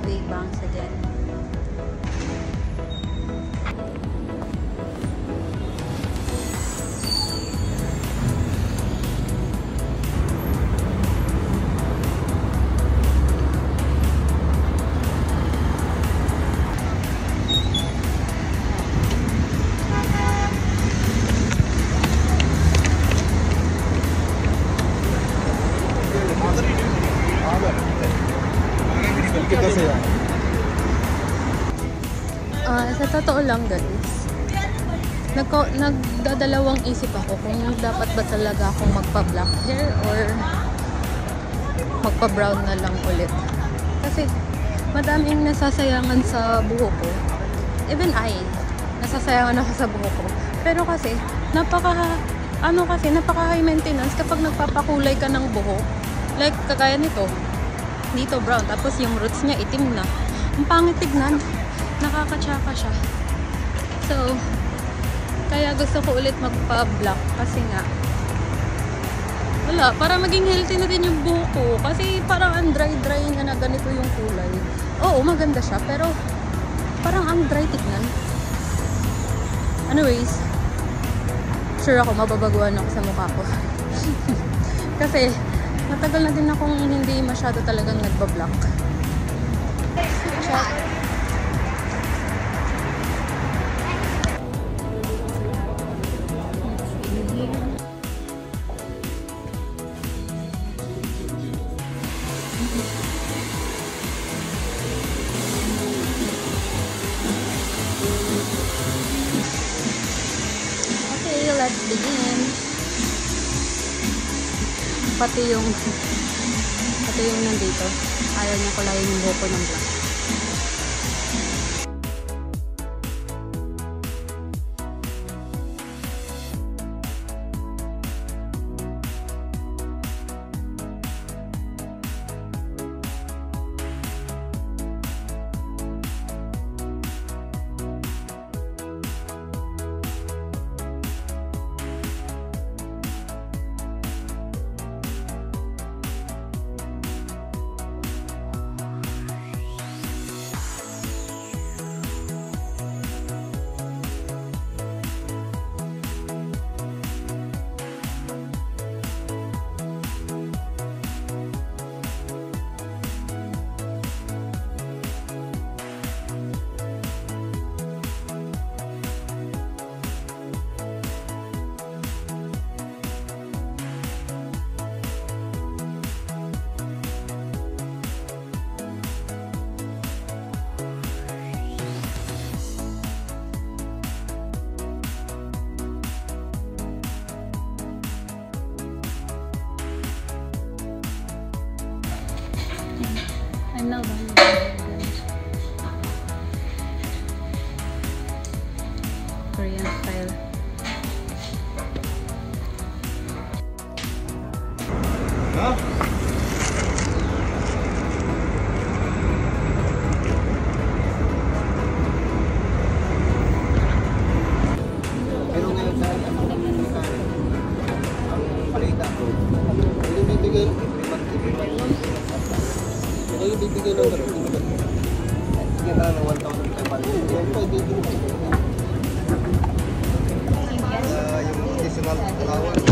Big Bangs again. Sa totoo lang guys, nagdadalawang isip ako kung dapat ba talaga akong magpa-black hair or magpa-brown na lang ulit. Kasi madaming nasasayangan sa buhok ko. Even nasasayangan ako sa buhok ko. Pero kasi napaka high maintenance kapag nagpapakulay ka ng buhok. Like kagaya nito. Dito brown, tapos yung roots niya itim na. Ang pangit tignan. Nakakatsaka siya. So, kaya gusto ko ulit magpa-black kasi nga wala, para maging healthy na din yung buhok ko. Kasi parang ang dry-dry niya na ganito yung kulay. Oo, maganda siya, pero parang ang dry tignan. Anyways, sure ako mababaguhan ako sa mukha ko. Kasi matagal na din akong hindi masyado talagang nagba-black. Check. Okay, let's begin. Pati yung nandito. Ayaw niya kulayin yung buhok ko ng black. I'm now done. Korean style. Huh? Pero ngayon sa ang balita ko, yung bibigay ng kita na 1,500 yung pwede yung additional allowance